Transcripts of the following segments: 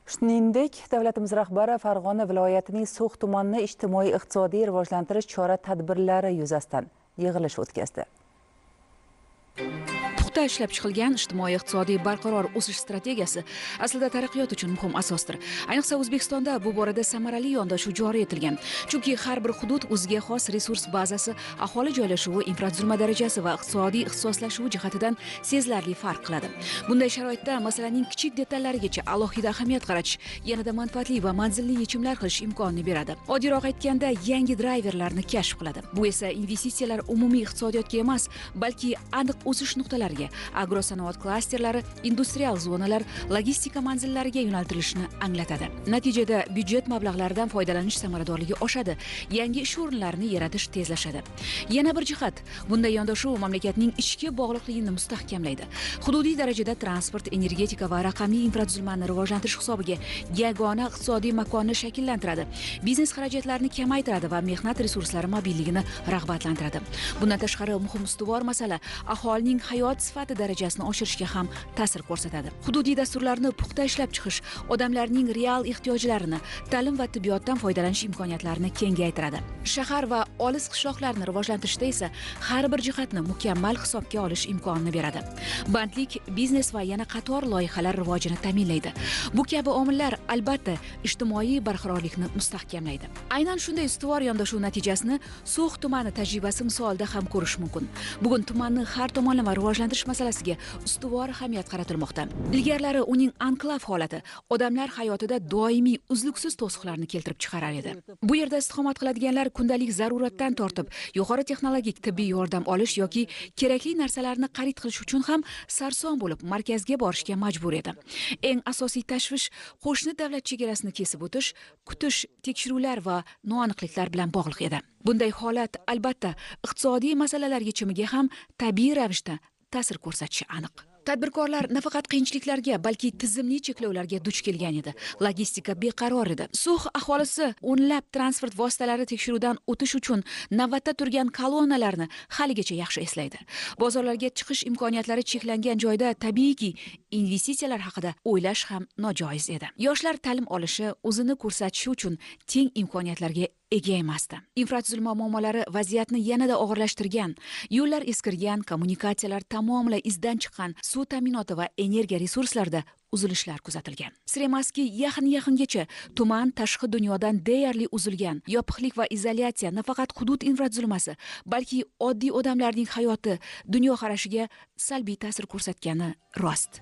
Shuningdek, davlatimiz rahbari Farg'ona viloyatining So'x tumanini ijtimoiy-iqtisodiy rivojlantirish chora-tadbirlari yuzasidan yig'ilish o'tkazdi. Puxta ishlab chiqilgan ijtimoiy-iqtisodiy barqaror o'sish strategiyasi aslida taraqqiyot uchun muhim asosdir. Ayniqsa O'zbekistonda bu borada samarali yondashuv joriy etilgan. Chunki har bir hudud o'ziga xos resurs bazasi, aholi joylashuvi, infratuzilma darajasi va iqtisodiy ixtisoslashuvi jihatidan sezilarli farq qiladi. Bunday sharoitda masalaning kichik detallarigacha alohida ahamiyat qaratish yanada manfaatli va manzilli yechimlar qilish imkonini beradi. Oddiyroq aytganda, yangi drayverlarni kashf qiladi. Bu esa investitsiyalar umumiy iqtisodiyotga emas, balki aniq o'sish nuqtalariga, agrosanoat klasterlari, industrial zonalar, logistika manzillariga yo'naltirilishini anglatadi. Natijada byudjet mablag'laridan foydalanish samaradorligi oshadi, yangi ish o'rinlarini yaratish tezlashadi. Yana bir jihat, bunday yondashuv mamlakatning ichki bog'liqligini mustahkamlaydi. Hududiy darajada transport, energetika va raqamli infratuzilmani rivojlantirish hisobiga yagona iqtisodiy makonni shakllantiradi. Biznes xarajatlarini kamaytiradi va mehnat resurslari mobilligini rag'batlantiradi. Bundan tashqari, muhim ustuvor masala aholining hayot sifati darajasini oshirishga ham ta'sir ko'rsatadi. Hududiy dasturlarni puxta ishlab chiqish odamlarning real ehtiyojlarini, ta'lim va tibbiyotdan foydalanish imkoniyatlarini kengaytiradi. Shahar va olis qishloqlarni rivojlantirishda esa har bir jihatni mukammal hisobga olish imkonini beradi. Bandlik, biznes va yana qator loyihalar rivojini ta'minlaydi. Bu kabi omillar albatta ijtimoiy barqarorlikni mustahkamlaydi. Aynan shunday ustuvor yondashuv natijasini So'x tumani tajribasi misolida ham ko'rish mumkin. Bugun tumanni har tomonlama rivojlantirish masalasiga ustuvor ahamiyat qaratilmoqda. Ilgarilari uning anklav holati odamlar hayotida doimiy uzluksiz to'siqlarni keltirib chiqarar edi. Bu yerda istiqomat qiladiganlar kundalik zaruratdan tortib, yuqori texnologik tibbiy yordam olish yoki kerakli narsalarni xarid qilish uchun ham sarson bo'lib markazga borishga majbur edi. Eng asosiy tashvish qo'shni davlat chegarasini kesib o'tish, kutish, tekshiruvlar va noaniqliklar bilan bog'liq edi. Bunday holat albatta iqtisodiy masalalar yechimiga ham tabiiy ravishda ta'sir ko'rsatishi aniq. Tadbirkorlar nafaqat qiyinchiliklarga, balki tizimli cheklovlarga duch kelgan edi. Logistika beqaror edi. So'x aholisi o'nlab transport vositalari tekshiruvdan o'tish uchun navbatda turgan kolonnalarni haligacha yaxshi eslaydi. Bozorlarga chiqish imkoniyatlari cheklangan joyda tabiiyki investitsiyalar haqida o'ylash ham nojoiz edi. Yoshlar ta'lim olishi, o'zini ko'rsatishi uchun teng imkoniyatlarga ega emasdi. Infratuzilma muammolari vaziyatni yanada og'irlashtirgan, yo'llar eskirgan, kommunikatsiyalar tamomila izdan chiqqan, suv ta'minoti va energiya resurslarida uzilishlar kuzatilgan. Sir emaski, yaqingacha tuman tashqi dunyodan deyarli uzilgan. Yopiqlik va izolyatsiya nafaqat hudud infratuzilmasi, balki oddiy odamlarning hayoti, dunyo qarashiga salbiy ta'sir ko'rsatgani rost.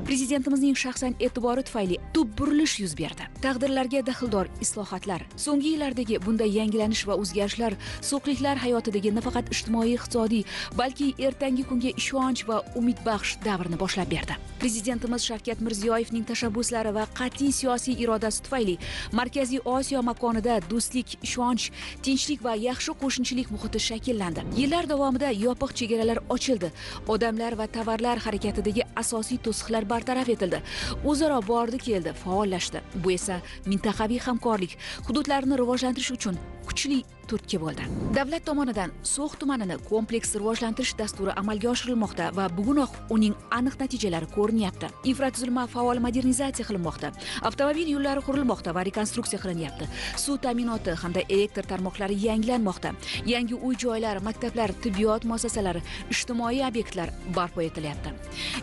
Prezidentimizning shaxsan e'tibori tufayli tub burilish yuz berdi. Taqdirlarga daxldor islohotlar, so'nggi yillardagi bunday yangilanish va o'zgarishlar so'qliklar hayotidagi nafaqat ijtimoiy-iqtisodiy, balki ertangi kunga ishonch va umid baxsh davrni boshlab berdi. Prezidentimiz Shavkat Mirziyoyevning tashabbuslari va qat'iy siyosiy irodasi tufayli Markaziy Osiyo makonida do'stlik, ishonch, tinchlik va yaxshi qo'shnichilik muhiti shakllandi. Yillar davomida yopiq chegaralar ochildi. Odamlar va tovarlar harakatidagi asosiy to'siqlar bartaraf etildi. O'zaro bordi-keldi, faollashdi. Bu esa mintaqaviy hamkorlik, hududlarni rivojlantirish uchun kuchli turtki bo'ldi. Davlat tomonidan So'x tumanini kompleks rivojlantirish dasturi amalga oshirilmoqda va bugunoq uning aniq natijalari ko'rinyapti. Infratuzilma faol modernizatsiya qilinmoqda. Avtomobil yo'llari qurilmoqda va rekonstruksiya qilinyapti. Suv ta'minoti hamda elektr tarmoqlari yangilanmoqda. Yangi uy-joylar, maktablar, tibbiyot muassasalari, ijtimoiy obyektlar barpo etilyapti.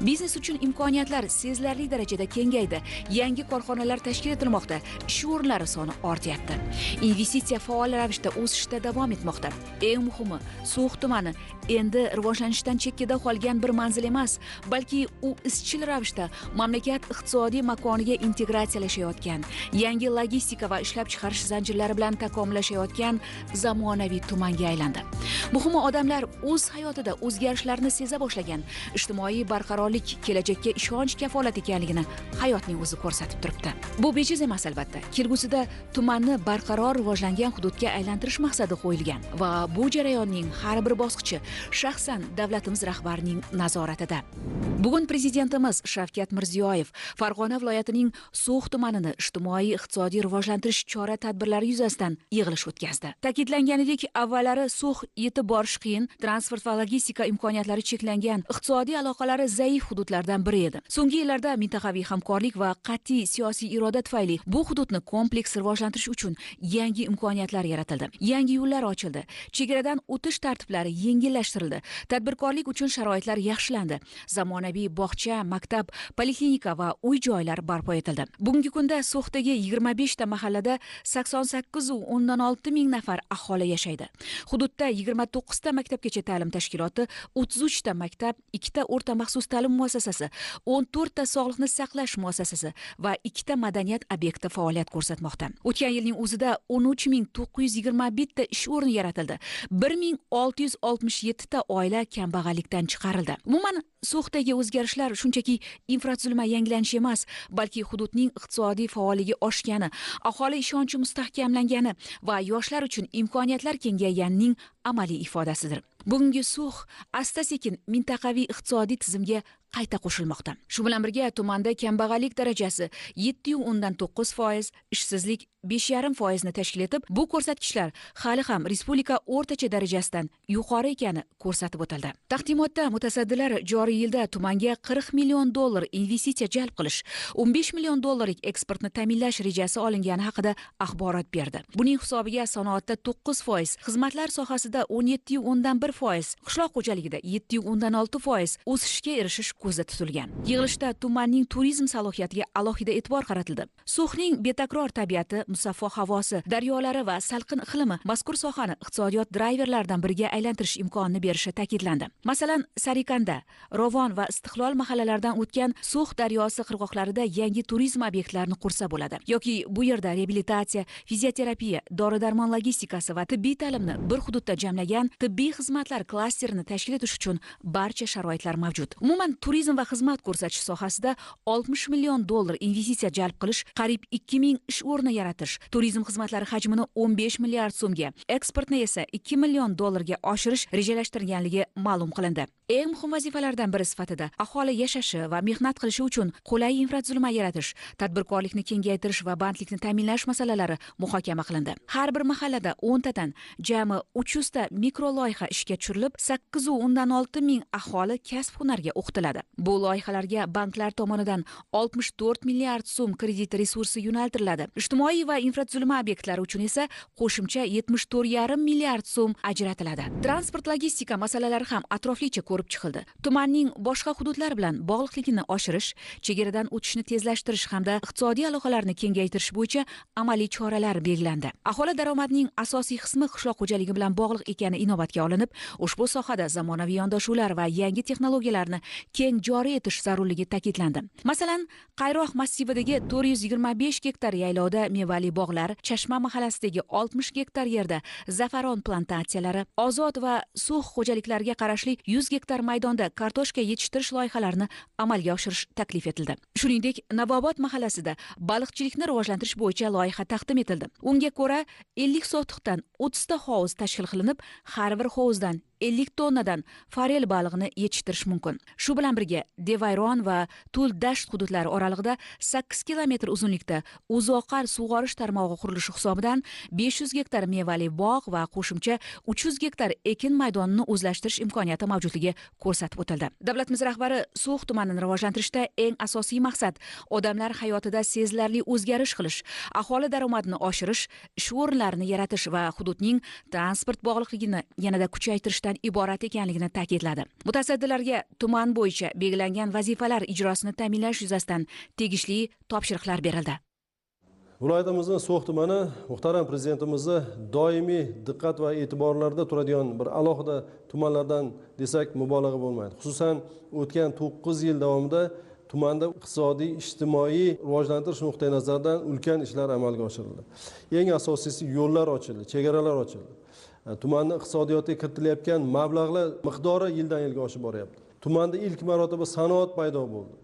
Biznes uchun imkoniyatlar sezilarli darajada kengaydi. Yangi korxonalar tashkil etilmoqda. Ish o'rinlari soni ortyapti. Investitsiya faol ravishda o'sishda davom etmoqda. Eng muhimi, So'x tumani endi rivojlanishdan chekkada qolgan bir manzil emas, balki u izchil ravishda mamlakat iqtisodiy makoniga integratsiyalashayotgan, yangi logistika va ishlab chiqarish zanjirlari bilan takomillashayotgan zamonaviy tumanga aylandi. Muhimi, odamlar o'z hayotida o'zgarishlarni seza boshlagan. Ijtimoiy barqarorlik kelajakka ishonch kafolat ekanligini hayotning o'zi ko'rsatib turibdi. Bu bejiz emas albatta. Kelgusida tumanni barqaror rivojlangan hududga aylantirish maqsadi qo'yilgan va bu jarayonning har bir bosqichi shaxsan davlatimiz rahbarining nazoratida. Bugun prezidentimiz Shavkat Mirziyoyev Farg'ona viloyatining So'x tumanini ijtimoiy iqtisodiy rivojlantirish chora-tadbirlari yuzasidan yig'ilish o'tkazdi. Ta'kidlanganidek, avvallari So'x yetib borish qiyin, transport va logistika imkoniyatlari cheklangan, iqtisodiy aloqalari zaif hududlardan biri edi. So'nggi yillarda mintaqaviy hamkorlik va qat'iy siyosiy iroda tufayli bu hududni kompleks rivojlantirish uchun yangi imkoniyatlar yaratildi. Yangi yo'llar ochildi. Chegaradan o'tish tartiblari yengillashtirildi. Tadbirkorlik uchun sharoitlar yaxshilandi. Zamonaviy bog'cha, maktab, poliklinika va uy-joylar barpo etildi. Bugungi kunda So'xdagi 25 ta mahallada 88,6 ming nafar aholi yashaydi. Hududda 29 ta maktabgacha ta'lim tashkiloti, 33 ta maktab, 2 ta o'rta maxsus ta'lim muassasasi, 14 ta sog'liqni saqlash muassasasi va 2 ta madaniyat obyekti faoliyat ko'rsatmoqda. O'tgan yilning o'zida 13,921 ta ish o'rni yaratildi. 1667 ta oila kambag'allikdan chiqarildi. Umuman So'xdagi o'zgarishlar shunchaki infratuzilma yangilanishi emas, balki hududning iqtisodiy faolligi oshgani, aholi ishonchi mustahkamlangani va yoshlar uchun imkoniyatlar kengayganining amaliy ifodasidir. Bugungi So'x asta-sekin mintaqaviy iqtisodiy tizimga qayta qo'shilmoqda. Shu bilan birga tumanda kambag'allik darajasi 7,9%, ishsizlik 5,5% ni tashkil etib, bu ko'rsatkichlar hali ham respublika o'rtacha darajasidan yuqori ekani ko'rsatib o'tildi. Taqdimotda mutasaddilar joriy yilda tumanga $40 million investitsiya jalb qilish, $15 million eksportni ta'minlash rejasi olingani haqida axborot berdi. Buning hisobiga sanoatda 9%, xizmatlar sohasida 17,1%, qishloq xo'jaligida 7,6% o'sishga erishish ko'zda tutilgan. Yig'ilishda tumanning turizm salohiyatiga alohida e'tibor qaratildi. So'xning betakror tabiati, musaffo havosi, daryolari va salqin iqlimi mazkur sohani iqtisodiyot drayverlaridan biriga aylantirish imkonini berishi ta'kidlandi. Masalan, Sarikanda, Rovon va Istiqlol mahallalaridan o'tgan So'x daryosi qirg'oqlarida yangi turizm obyektlarini qursa bo'ladi. Yoki bu yerda reabilitatsiya, fizioterapiya, dori-darmon logistikasi va tibbiy ta'limni bir hududda jamlagan tibbiy xizmatlar klasterini tashkil etish uchun barcha sharoitlar mavjud. Umuman turizm va xizmat ko'rsatish sohasida $60 million investitsiya jalb qilish, qariyb 2000 ish o'rni yaratish, turizm xizmatlari hajmini 15 milliard so'mga, eksportni esa $2 million ga oshirish rejalashtirilganligi ma'lum qilindi. Eng muhim vazifalardan biri sifatida aholi yashashi va mehnat qilishi uchun qulay infratuzilma yaratish, tadbirkorlikni kengaytirish va bandlikni ta'minlash masalalari muhokama qilindi. Har bir mahallada 10 tadan jami 300 ta mikro loyiha ishga tushirilib, 8,6 ming aholi kasb-hunarga o'qitiladi. Bu loyihalarga banklar tomonidan 64 milliard so'm kredit resursi yo'naltiriladi. Ijtimoiy va infratuzilma obyektlari uchun esa qo'shimcha 74,5 milliard so'm ajratiladi. Transport logistika masalalari ham atroflicha ko'rib chiqildi. Tumanning boshqa hududlar bilan bog'liqligini oshirish, chegaradan o'tishni tezlashtirish hamda iqtisodiy aloqalarni kengaytirish bo'yicha amaliy choralar belgilandi. Aholi daromadining asosiy qismi qishloq xo'jaligi bilan bog'liq ekani inobatga olinib, ushbu sohada zamonaviy yondashuvlar va yangi texnologiyalarni keng joriy etish zarurligi ta'kidlandi. Masalan, Qayroq massividagi 425 gektar yaylovda mevali bog'lar, Chashma mahallasidagi 60 gektar yerda zafaron plantatsiyalari, Ozod va So'x xo'jaliklariga qarashli 100 gektar maydonda kartoshka yetishtirish loyihalarini amalga oshirish taklif etildi. Shuningdek, Navobod mahallasida baliqchilikni rivojlantirish bo'yicha loyiha taqdim etildi. Unga ko'ra 50 sotixdan 30 ta hovuz tashkil qilinib, har bir hovuzdan 50 tonnadan forel balig'ini yetishtirish mumkin. Shu bilan birga Devayron va Tul dasht hududlari oralig'ida 8 kilometr uzunlikda uzoqar sug'orish tarmog'i qurilishi hisobidan 500 gektar mevali bog' va qo'shimcha 300 gektar ekin maydonini o'zlashtirish imkoniyati mavjudligi ko'rsatib o'tildi. Davlatimiz rahbari So'x tumanini rivojlantirishda eng asosiy maqsad odamlar hayotida sezilarli o'zgarish qilish, aholi daromadini oshirish, ish o'rinlarini yaratish va hududning transport bog'liqligini yanada kuchaytirish iborat ekanligini ta'kidladi. Mutasaddilarga tuman bo'yicha belgilangan vazifalar ijrosini ta'minlash yuzasidan tegishli topshiriqlar berildi. Viloyatimizning So'x tumani muhtaram prezidentimizni doimiy diqqat va e'tiborlarda turadigan bir alohida tumanlardan desak mubolag'a bo'lmaydi. Xususan, o'tgan 9 yil davomida tumanda iqtisodiy, ijtimoiy rivojlantirish nuqtai nazaridan ulkan ishlar amalga oshirildi. Eng asosiysi yo'llar ochildi, chegaralar ochildi. Tumanni iqtisodiyotga kiritilayotgan mablag'lar miqdori yildan yilga oshib boryapti. Tumanda ilk marotaba sanoat paydo bo'ldi.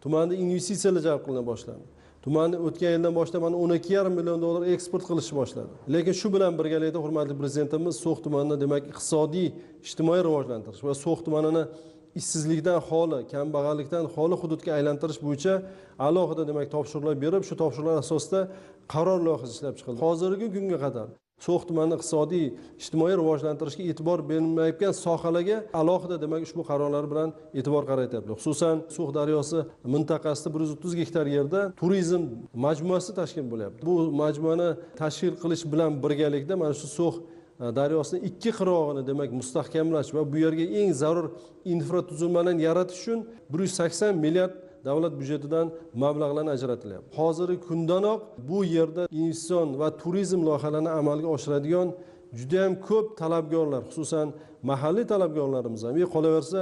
Tumanda investitsiyalar jalb qilina boshlandi. Tumanni o'tgan yildan boshlab mana $12,5 million eksport qilishni boshladi. Lekin shu bilan birgalikda hurmatli prezidentimiz So'x tumanini demak iqtisodiy, ijtimoiy rivojlantirish va So'x tumanini ishsizlikdan xoli, kambag'allikdan xoli hududga aylantirish bo'yicha alohida demak topshiriqlar berib, shu topshiriqlar asosida qaror loyihasi ishlab chiqildi. Hozirgi kunga qadar So'x tumanini iqtisodiy, ijtimoiy rivojlantirishga e'tibor berilmayotgan sohalarga alohida demak ushbu qarorlar bilan e'tibor qaratyapti. Xususan, So'x daryosi mintaqasida 130 gektar yerda turizm majmuasi tashkil bo'lyapti. Bu majmuani tashkil qilish bilan birgalikda mana shu So'x daryosining ikki qirog'ini demak mustahkamlash va bu yerga eng zarur infratuzilmalarni yaratish uchun 180 milliard davlat byudjetidan mablag'larni ajratilyapti. Hozirgi kundanoq bu yerda investitsion va turizm loyihalarini amalga oshiradigan juda ham ko'p talabgorlar, xususan mahalliy talabgorlarimiz ham, qolaversa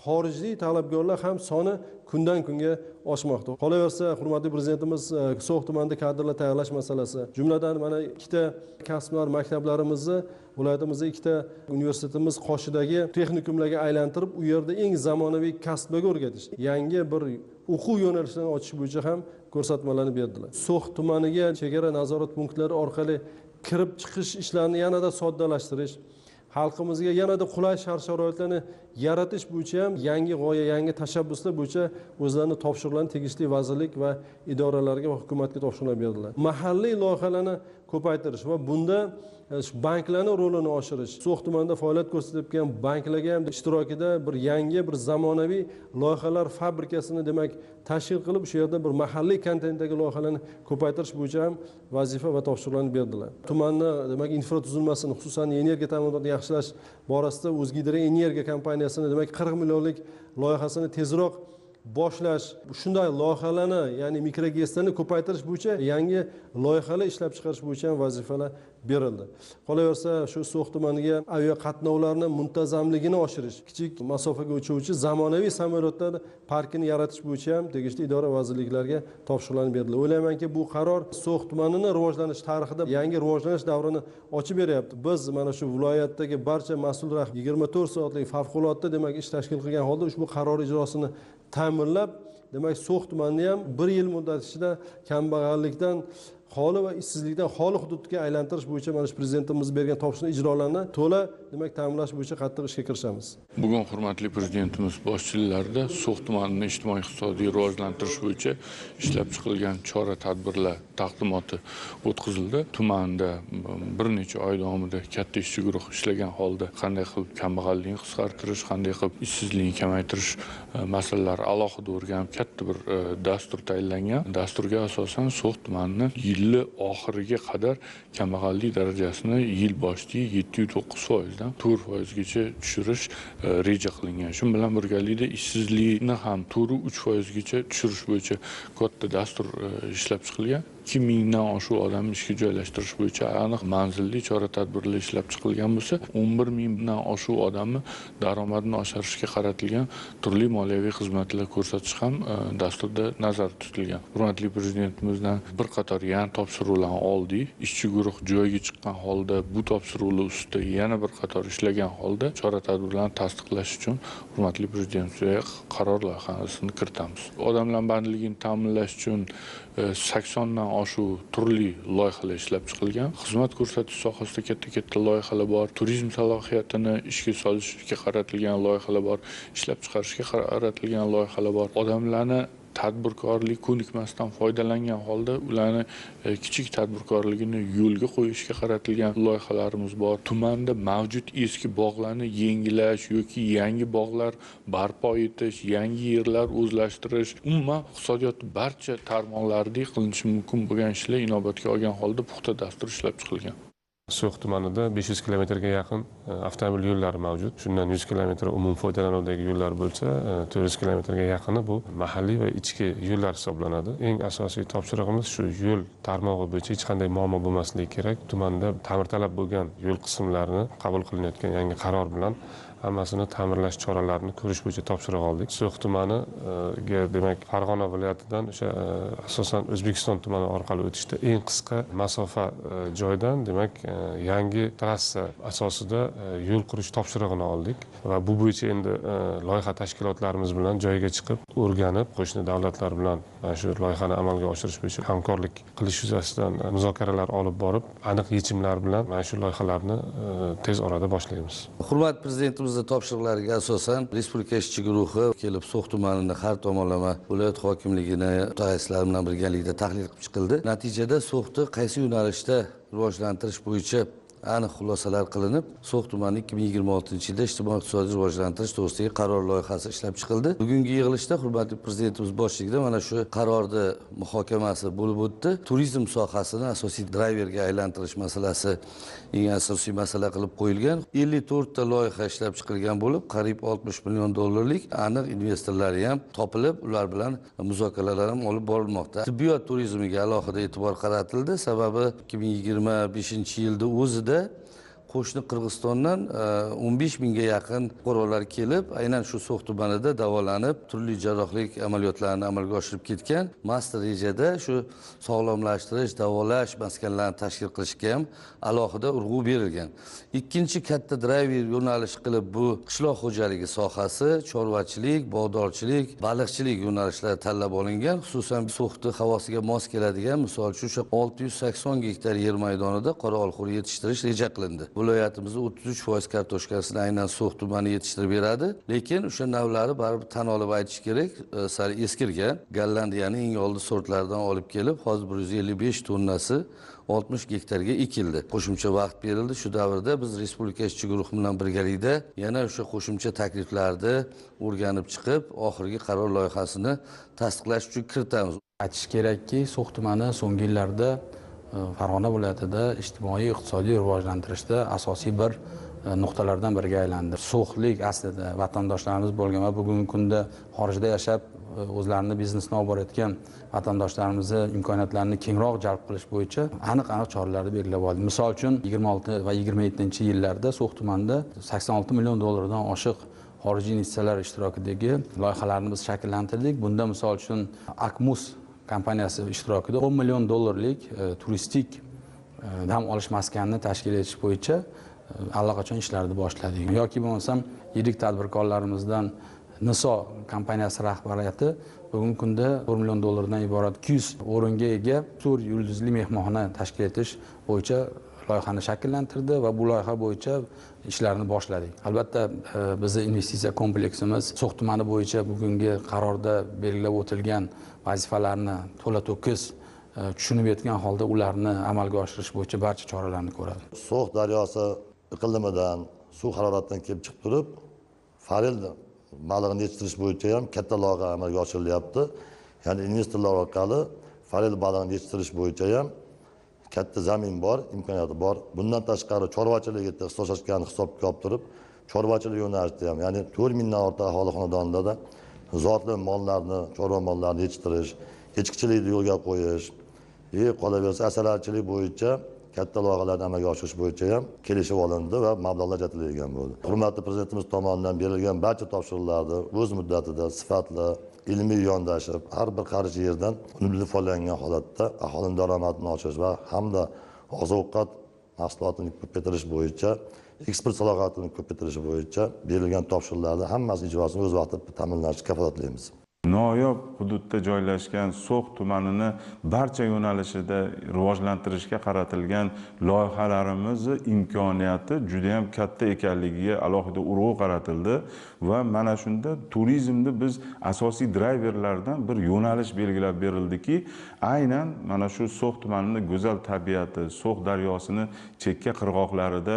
xorijlik talabgorlar ham soni kundan kunga oshmoqda. Qolaversa, hurmatli prezidentimiz So'x tumanida kadrlar tayyorlash masalasi, jumladan mana ikkita kasblar maktablarimizni viloyatimizda ikkita universitetimiz qoshidagi texnikumlarga aylantirib, u yerda eng zamonaviy kasblarga o'rgatish, yangi bir o'quv yo'nalishlarini ochish bo'yicha ham ko'rsatmalarni berdilar. So'x tumaniga chegara nazorat punktlari orqali kirib chiqish ishlarini yanada soddalashtirish, xalqimizga yanada qulay shart-sharoitlarni yaratish bo'yicha ham yangi g'oya, yangi tashabbuslar bo'yicha o'zlarining topshiriqlarini tegishli vazirlik va idoralarga va hukumatga topshiriqlar berdilar. Mahalliy loyihalarni ko'paytirish va bunda banklarning rolini oshirish, So'x tumanida faoliyat ko'rsatayotgan banklarga ham ishtirokida bir yangi bir zamonaviy loyihalar fabrikasini demak tashkil qilib, shu yerda bir mahalliy kontentdagi loyihalarni ko'paytirish bo'yicha ham vazifa va topshiriqlarni berdilar. Tumanni demak infratuzilmasini, xususan energiya ta'minotini yaxshilash borasida O'zgidro energiya kompaniyasini demak 40 millionlik loyihasini tezroq boshlash, shunday loyihalarni, ya'ni mikrogestlarni ko'paytirish bo'yicha yangi loyihalar ishlab chiqarish bo'yicha ham vazifalar berildi. Qolaversa, shu So'x tumaniga avia qatnovlarni muntazamligini oshirish, kichik masofaga uchuvchi zamonaviy samolyotlar parkini yaratish bo'yicha ham tegishli idora vazirliklarga topshiriqlarni berdilar. O'ylaymanki, bu qaror So'x tumanining rivojlanish tarixida yangi rivojlanish davrini ochib beryapti. Biz mana shu viloyatdagi barcha mas'ul rahbar 24 soatlik favqulodda demak ish tashkil qilgan holda ushbu qaror ijrosini ta'minlab, demak So'x tumanini ham 1 yil muddat ichida kambag'allikdan xoli va ishsizlikdan xoli hududga aylantirish bo'yicha mana shu prezidentimiz bergan topshiriq ijrolarni to'la demak ta'minlash bo'yicha qattiq ishga kirishamiz. Bugun hurmatli prezidentimiz boshchiligida So'x tumanini ijtimoiy iqtisodiy rivojlantirish bo'yicha ishlab chiqilgan chora-tadbirlar taqdimoti o'tkazildi. Tumanda bir necha oy davomida katta ishchi guruh ishlagan holda qanday qilib kambag'allikni qisqartirish, qanday qilib ishsizlikni kamaytirish masalalari alohida o'rganib katta bir dastur tayinlangan. Dasturga asosan So'x tumanini yil oxiriga qadar kambag'allik darajasini yil boshida 7.9% 4%gacha tushirish reja qilingan. Shu bilan birgalikda ishsizlikni ham 3% gacha tushirish bo'yicha katta dastur ishlab chiqilgan. 2000 dan oshiq odamni ishga joylashtirish bo'yicha aniq manzilli chora-tadbirlar ishlab chiqilgan bo'lsa, 11 dan oshiq odamni daromadini oshirishga qaratilgan turli moliyaviy xizmatlar ko'rsatish ham dasturda nazarda tutilgan. Hurmatli prezidentimizdan bir qator yana topshiriqlarni oldik. Ishchi guruh joyiga chiqqan holda bu topshiriqlar ustida yana bir qator ishlagan holda chora-tadbirlarni tasdiqlash uchun hurmatli prezidentimizga qaror loyihasini kiritamiz. Odamlar bandligini ta'minlash uchun 80 dan oshiq turli loyihalar ishlab chiqilgan. Xizmat ko'rsatish sohasida katta loyihalar bor. Turizm salohiyatini ishga solishga qaratilgan loyihalar bor. Ishlab chiqarishga qaratilgan loyihalar bor. Odamlarni tadbirkorlik ko'nikmasdan foydalangan holda ularni kichik tadbirkorligini yo'lga qo'yishga qaratilgan loyihalarimiz bor. Tumanda mavjud eski bog'larni yangilash yoki yangi bog'lar barpo etish, yangi yerlar o'zlashtirish, umuman iqtisodiyot barcha tarmoqlarida qilinishi mumkin bo'lgan ishlar inobatga olgan holda puxta dastur ishlab chiqilgan. So'x tumanida 500 kilometrga yaqin avtomobil yo'llari mavjud. Shundan 100 kilometr umum foydalanuvdagi yo'llar bo'lsa, 400 kilometrga yaqini bu mahalliy va ichki yo'llar hisoblanadi. Eng asosiy topshirig'imiz shu yo'l tarmog'i bo'yicha hech qanday muammo bo'lmasligi kerak. Tumanda ta'mirtalab bo'lgan yo'l qismlarini qabul qilinayotgan yangi qaror bilan hammasini ta'mirlash choralarini ko'rish bo'yicha topshiriq oldik. So'x tumaniga demak Farg'ona viloyatidan o'sha asosan O'zbekiston tumani orqali o'tishda eng qisqa masofa joydan demak yangi trassa asosida yo'l qurish topshirig'ini oldik va bu bo'yicha endi loyiha tashkilotlarimiz bilan joyiga chiqib o'rganib, qo'shni davlatlar bilan mana shu loyihani amalga oshirish bo'yicha hamkorlik qilish yuzasidan muzokaralar olib borib, aniq yechimlar bilan mana shu loyihalarni tez orada boshlaymiz. Hurmat prezidentimiz prezidentimizni topshiriqlariga asosan respublika ishchi guruhi kelib So'x tumanini har tomonlama viloyat hokimligini mutaxassislari bilan birgalikda tahlil qilib chiqildi. Natijada So'xni qaysi yo'nalishda rivojlantirish bo'yicha aniq xulosalar qilinib, So'x tumani 2026-yilda ijtimoiy-iqtisodiy rivojlantirish to'g'risidagi qaror loyihasi ishlab chiqildi. Bugungi yig'ilishda hurmatli prezidentimiz boshchiligida mana shu qarorni muhokamasi bo'lib o'tdi. Turizm sohasini asosiy drayverga aylantirish masalasi eng asosiy masala qilib qo'yilgan. 54 ta loyiha ishlab chiqilgan bo'lib, qariyb 60 million dollarlik aniq investorlari ham topilib, ular bilan muzokaralar ham olib borilmoqda. Tibbiyot turizmiga alohida e'tibor qaratildi, sababi 2025-yilda o'zida qo'shni Qirg'izistondan 15 mingga yaqin fuqarolar kelib, aynan shu So'x tumanida davolanib, turli jarrohlik amaliyotlarini amalga oshirib ketgan. Master rejada shu sog'lomlashtirish, davolash maskanlarini tashkil qilishga ham alohida urg'u berilgan. Ikkinchi katta drayver yo'nalish qilib bu qishloq xo'jaligi sohasi, chorvachilik, bog'dorchilik, baliqchilik yo'nalishlari tanlab olingan. Xususan So'xni havosiga mos keladigan, misol uchun 680 gektar yer maydonida qora olxo'r yetishtirish reja qilindi. Viloyatimizda 33% kartoshkasini aynan So'x tumani yetishtirib beradi, lekin o'sha navlari baribir tan olib aytish kerak, sal eskirgan. Gollandiyaning eng oldi sortlaridan olib kelib, hozir 155 tonnasi 60 gektarga ekildi. Qo'shimcha vaqt berildi. Shu davrda biz respublika ishchi guruhi bilan birgalikda yana o'sha qo'shimcha takliflarni o'rganib chiqib, oxirgi qaror loyihasini tasdiqlash uchun kiritamiz. Aytish kerakki, So'x tumani so'nggi yillarda Farg'ona viloyatida ijtimoiy-iqtisodiy rivojlantirishda asosiy bir nuqtalardan biriga aylandi. So'xlik aslida vatandoshlarimiz bo'lgan va bugungi kunda xorijda yashab o'zlarini biznesini olib borayotgan vatandoshlarimizni imkoniyatlarini kengroq jalb qilish bo'yicha aniq choralarni belgilab oldik. Misol uchun 26 va 27-yillarda So'x tumanida 86 million dollardan oshiq xorijiy investitsiyalar ishtirokidagi loyihalarni biz shakllantirdik. Bunda misol uchun Akmus kompaniyasi ishtirokida 10 million dollarlik turistik dam olish maskanini tashkil etish bo'yicha allaqachon ishlarni boshladik. Yoki bo'lmasam yirik tadbirkorlarimizdan Niso kompaniyasi rahbariyati bugungi kunda 1 million dollardan iborat 200 o'ringa ega 4 yulduzli mehmonxona tashkil etish bo'yicha loyihani shakllantirdi va bu loyiha bo'yicha ishlarni boshladik. Albatta bizning investitsiya kompleksimiz So'x tumani bo'yicha bugungi qarorda belgilab o'tilgan vazifalarni to'la to'kis tushunib yetgan holda ularni amalga oshirish bo'yicha barcha choralarni ko'radi. So'x daryosi iqlimidan, suv haroratidan kelib chiqib turib, farel balig'ini yetishtirish bo'yicha ham katta loyiha amalga oshirilyapti. Ya'ni investorlar orqali farel balig'ini yetishtirish bo'yicha ham katta zamin bor, imkoniyati bor. Bundan tashqari chorvachilikga ixtisoslashgan hisobga olib turib, chorvachilik yo'nalishida ham, ya'ni 4 mingdan ortiq aholi xonadonlarida zotli mollarni, chorva mollarini yetishtirish, echkichilikni yo'lga qo'yish, qolaversa asalarichilik bo'yicha katta loyihalarni amalga oshirish bo'yicha ham kelishib olindi va mablag'lar ajratilgan bo'ldi. Hurmatli prezidentimiz tomonidan berilgan barcha topshiriqlarni o'z muddatida, sifatli, ilmiy yondashib, har bir xarij yerdan unumli foydalangan holatda aholining daromadini oshirish va hamda oziq-ovqat mahsulotini ko'paytirish bo'yicha, eksport salohiyatini ko'paytirish bo'yicha berilgan topshiriqlarni hammasi ijrosini o'z vaqtida ta'minlashni kafolatlaymiz. Noyob hududda joylashgan So'x tumanini barcha yo'nalishida rivojlantirishga qaratilgan loyihalarimiz imkoniyati juda ham katta ekanligiga alohida urg'u qaratildi va mana shunda turizmni biz asosiy drayverlardan bir yo'nalish belgilab berildiki, aynan mana shu So'x tumanining go'zal tabiati, So'x daryosini chekka qirg'oqlarida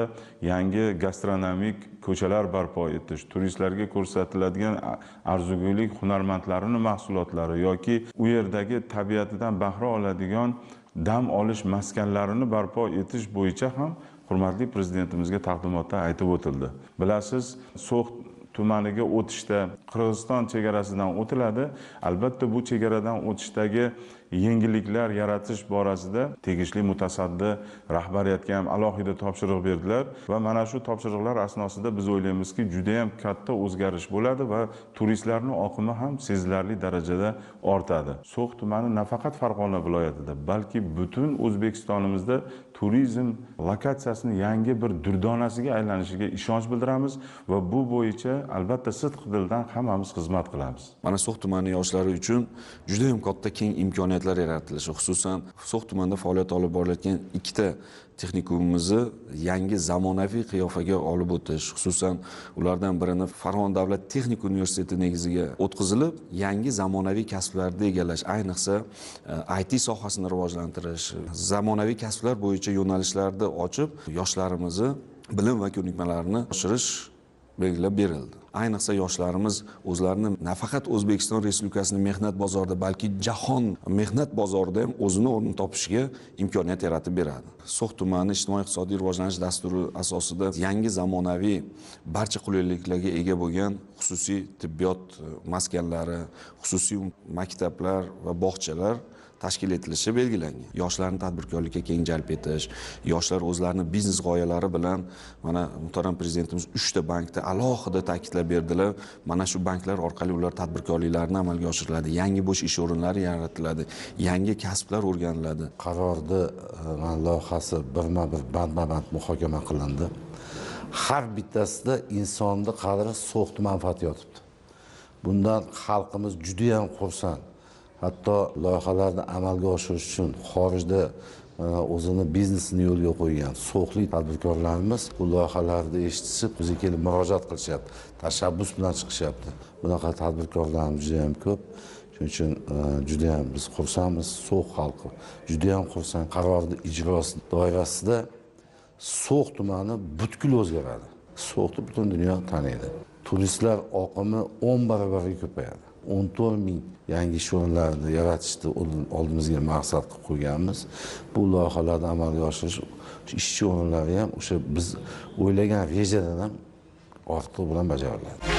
yangi gastronomik ko'chalar barpo etish, turistlarga ko'rsatiladigan arzigulik hunarmandlarining mahsulotlari yoki u yerdagi tabiatidan bahra oladigan dam olish maskanlarini barpo etish bo'yicha ham hurmatli prezidentimizga taqdimotda aytib o'tildi. Bilasiz, So'x tumaniga o'tishda Qirg'iziston chegarasidan o'tiladi. Albatta bu chegaradan o'tishdagi yengilliklar yaratish borasida tegishli mutasaddi rahbariyatga ham alohida topshiriq berdilar va mana shu topshiriqlar asnosida biz o'ylaymizki, juda ham katta o'zgarish bo'ladi va turistlarning oqimi ham sezilarli darajada ortadi. So'x tumani nafaqat Farg'ona viloyatida, balki butun O'zbekistonimizda turizm lokatsiyasini yangi bir durdonasiga aylanishiga ishonch bildiramiz va bu bo'yicha albatta sidq dildan hammamiz xizmat qilamiz. Mana So'x tumani yoshlari uchun juda ham katta keng imkoniyat imkoniyatlar yaratilishi, xususan So'x tumanida faoliyat olib borilayotgan ikkita texnikumimizni yangi zamonaviy qiyofaga olib o'tish, xususan ulardan birini Farg'ona davlat texnika universiteti negiziga o'tkazilib, yangi zamonaviy kasblarni egallash, ayniqsa IT sohasini rivojlantirish, zamonaviy kasblar bo'yicha yo'nalishlarni ochib, yoshlarimizni bilim va ko'nikmalarini oshirish belgilab berildi. Ayniqsa yoshlarimiz o'zlarini nafaqat O'zbekiston Respublikasining mehnat bozorida, balki jahon mehnat bozorida ham o'zini o'rnini topishiga imkoniyat yaratib beradi. So'x tumani ijtimoiy-iqtisodiy rivojlanish dasturi asosida yangi zamonaviy barcha qulayliklarga ega bo'lgan xususiy tibbiyot maskanlari, xususiy maktablar va bog'chalar tashkil etilishi belgilangan. Yoshlarni tadbirkorlikka keng jalb etish, yoshlar o'zlarini biznes g'oyalari bilan mana muhtaram prezidentimiz 3 ta bankda alohida ta'kidlab berdilar. Mana shu banklar orqali ular tadbirkorliklarini amalga oshiriladi, yangi bo'sh ish o'rinlari yaratiladi, yangi kasblar o'rganiladi. Qarorni loyihasi birma-bir bandma-band muhokama qilindi. Har bittasida insonni qadri So'x manfaati yotibdi. Bundan xalqimiz juda ham xursand. Hatto loyihalarni amalga oshirish uchun xorijda o'zini biznesini yo'lga qo'ygan So'xlik tadbirkorlarimiz bu loyihalarni eshitishib, bizga kelib murojaat qilishyapti, tashabbus bilan chiqishyapti. Bunaqa tadbirkorlarimiz juda ham ko'p. Shuning uchun juda ham biz xursandmiz, So'x xalqi juda ham xursand. Qarorni ijrosi doirasida So'x tumani butkul o'zgaradi. So'xni butun dunyo taniydi. Turistlar oqimi 10 barobarga ko'payadi. 14 ming yangi ish o'rinlarini yaratishni oldimizga maqsad qilib qo'yganmiz. Bu loyihalarni amalga oshirish, ishchi o'rinlari ham o'sha biz o'ylagan rejadan ham ortiq bilan bajariladi.